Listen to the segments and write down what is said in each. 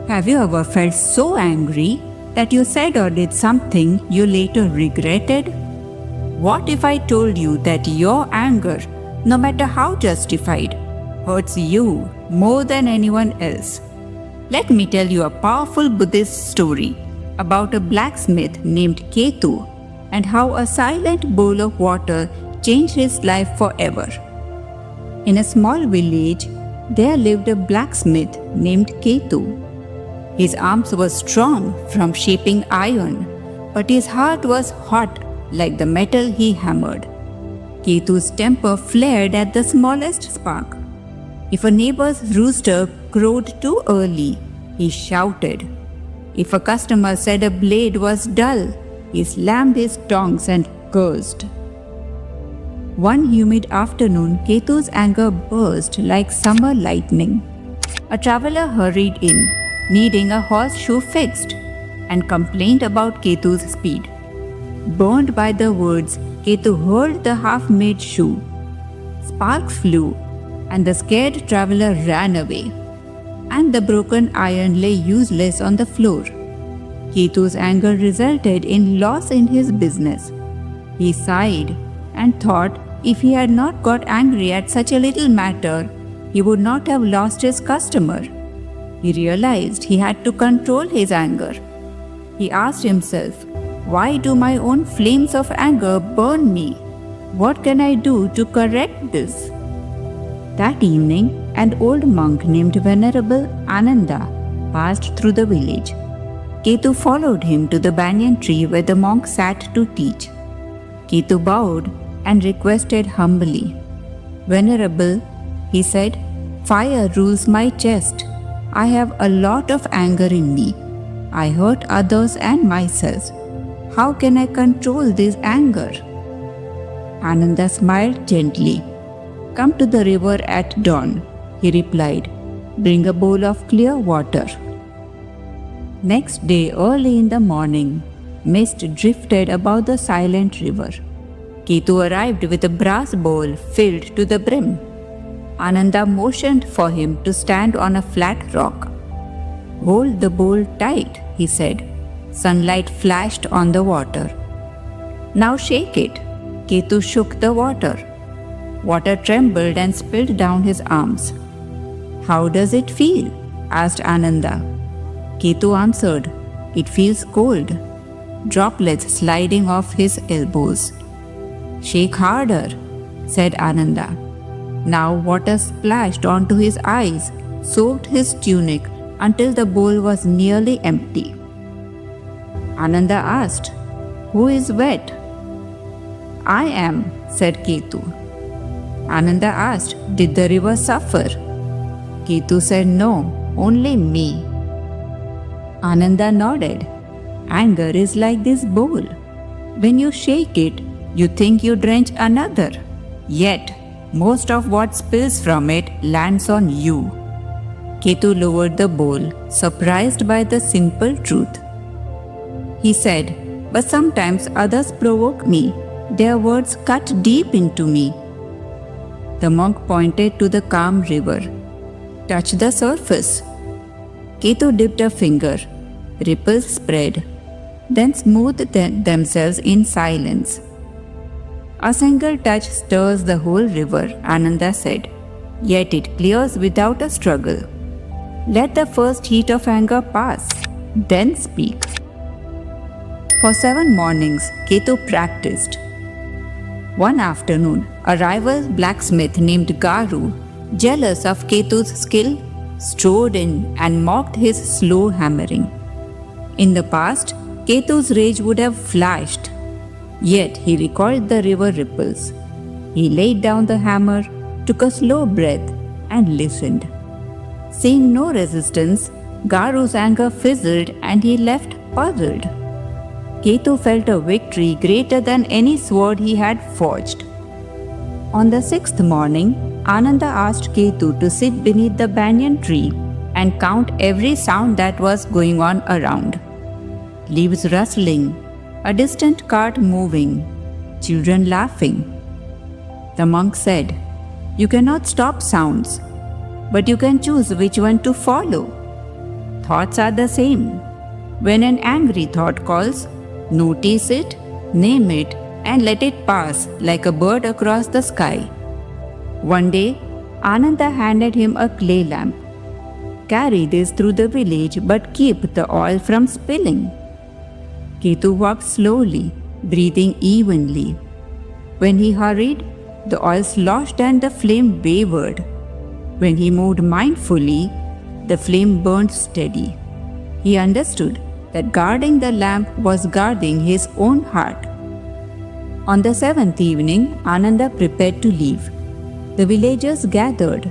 Have you ever felt so angry that you said or did something you later regretted? What if I told you that your anger, no matter how justified, hurts you more than anyone else? Let me tell you a powerful Buddhist story about a blacksmith named Ketu and how a silent bowl of water changed his life forever. In a small village, there lived a blacksmith named Ketu. His arms were strong from shaping iron, but his heart was hot like the metal he hammered. Ketu's temper flared at the smallest spark. If a neighbor's rooster crowed too early, he shouted. If a customer said a blade was dull, he slammed his tongs and cursed. One humid afternoon, Ketu's anger burst like summer lightning. A traveler hurried in, needing a horseshoe fixed, and complained about Ketu's speed. Burned by the words, Ketu hurled the half-made shoe. Sparks flew, and the scared traveler ran away, and the broken iron lay useless on the floor. Ketu's anger resulted in loss in his business. He sighed and thought if he had not got angry at such a little matter, he would not have lost his customer. He realized he had to control his anger. He asked himself, why do my own flames of anger burn me? What can I do to correct this? That evening, an old monk named Venerable Ananda passed through the village. Ketu followed him to the banyan tree where the monk sat to teach. Ketu bowed and requested humbly. Venerable, he said, fire rules my chest. I have a lot of anger in me. I hurt others and myself. How can I control this anger? Ananda smiled gently. Come to the river at dawn, he replied. Bring a bowl of clear water. Next day, early in the morning, mist drifted above the silent river. Ketu arrived with a brass bowl filled to the brim. Ananda motioned for him to stand on a flat rock. Hold the bowl tight, he said. Sunlight flashed on the water. Now shake it. Ketu shook the water. Water trembled and spilled down his arms. How does it feel? Asked Ananda. Ketu answered, it feels cold. Droplets sliding off his elbows. Shake harder, said Ananda. Now water splashed onto his eyes, soaked his tunic until the bowl was nearly empty. Ananda asked, who is wet? I am, said Ketu. Ananda asked, did the river suffer? Ketu said, no, only me. Ananda nodded. Anger is like this bowl. When you shake it, you think you drench another. Yet, most of what spills from it lands on you. Ketu lowered the bowl, surprised by the simple truth. He said, but sometimes others provoke me. Their words cut deep into me. The monk pointed to the calm river. Touch the surface. Ketu dipped a finger. Ripples spread, then smoothed themselves in silence. A single touch stirs the whole river, Ananda said, yet it clears without a struggle. Let the first heat of anger pass, then speak. For 7 mornings, Ketu practiced. One afternoon, a rival blacksmith named Garu, jealous of Ketu's skill, strode in and mocked his slow hammering. In the past, Ketu's rage would have flashed. Yet he recalled the river ripples. He laid down the hammer, took a slow breath, and listened. Seeing no resistance, Garu's anger fizzled and he left puzzled. Ketu felt a victory greater than any sword he had forged. On the 6th morning, Ananda asked Ketu to sit beneath the banyan tree and count every sound that was going on around. Leaves rustling, a distant cart moving, children laughing. The monk said, you cannot stop sounds, but you can choose which one to follow. thoughts are the same. When an angry thought calls, notice it, name it, and let it pass like a bird across the sky. One day, Ananda handed him a clay lamp. Carry this through the village but keep the oil from spilling. Ketu walked slowly, breathing evenly. When he hurried, the oil sloshed and the flame wavered. When he moved mindfully, the flame burned steady. He understood that guarding the lamp was guarding his own heart. On the seventh evening, Ananda prepared to leave. The villagers gathered.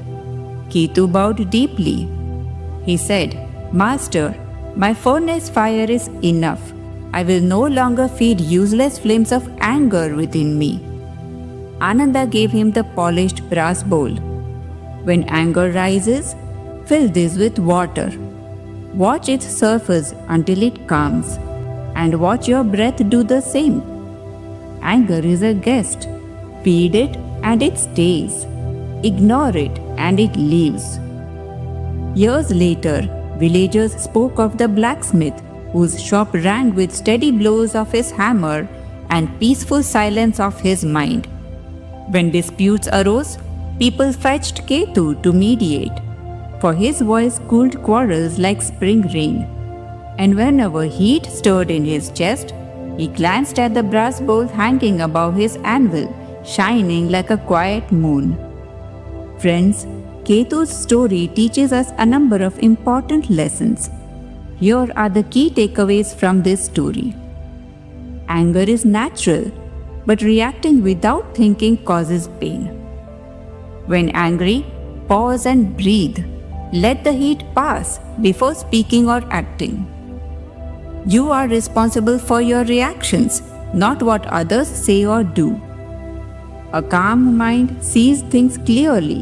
Ketu bowed deeply. He said, "Master, my furnace fire is enough. I will no longer feed useless flames of anger within me." Ananda gave him the polished brass bowl. When anger rises, fill this with water. Watch its surface until it calms, and watch your breath do the same. Anger is a guest. Feed it and it stays. Ignore it and it leaves. Years later, villagers spoke of the blacksmith whose shop rang with steady blows of his hammer and peaceful silence of his mind. When disputes arose, people fetched Ketu to mediate, for his voice cooled quarrels like spring rain. And whenever heat stirred in his chest, he glanced at the brass bowl hanging above his anvil, shining like a quiet moon. Friends, Ketu's story teaches us a number of important lessons. Here are the key takeaways from this story. Anger is natural, but reacting without thinking causes pain. When angry, pause and breathe. Let the heat pass before speaking or acting. You are responsible for your reactions, not what others say or do. A calm mind sees things clearly,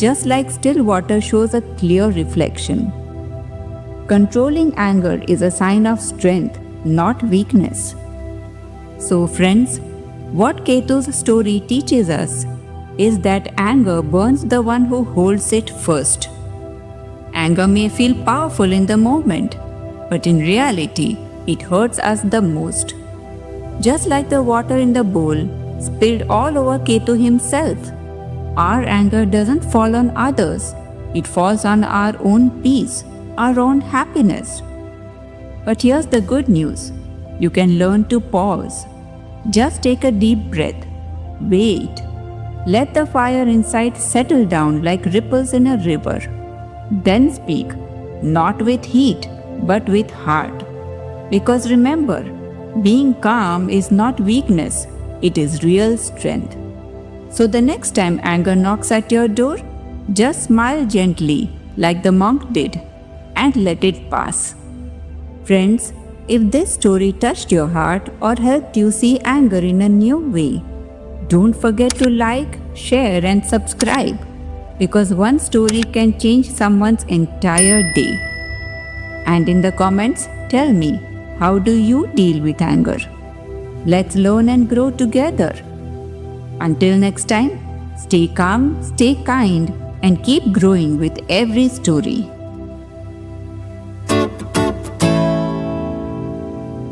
just like still water shows a clear reflection. Controlling anger is a sign of strength, not weakness. So friends, what Ketu's story teaches us is that anger burns the one who holds it first. Anger may feel powerful in the moment, but in reality, it hurts us the most. Just like the water in the bowl spilled all over Ketu himself, our anger doesn't fall on others, it falls on our own peace, our own happiness. But here's the good news. You can learn to pause. Just take a deep breath. Wait. Let the fire inside settle down like ripples in a river. Then speak, not with heat, but with heart. Because remember, being calm is not weakness, it is real strength. So the next time anger knocks at your door, just smile gently like the monk did and let it pass. Friends, if this story touched your heart or helped you see anger in a new way, don't forget to like, share and subscribe, because one story can change someone's entire day. And in the comments, tell me, how do you deal with anger? Let's learn and grow together. Until next time, stay calm, stay kind, and keep growing with every story.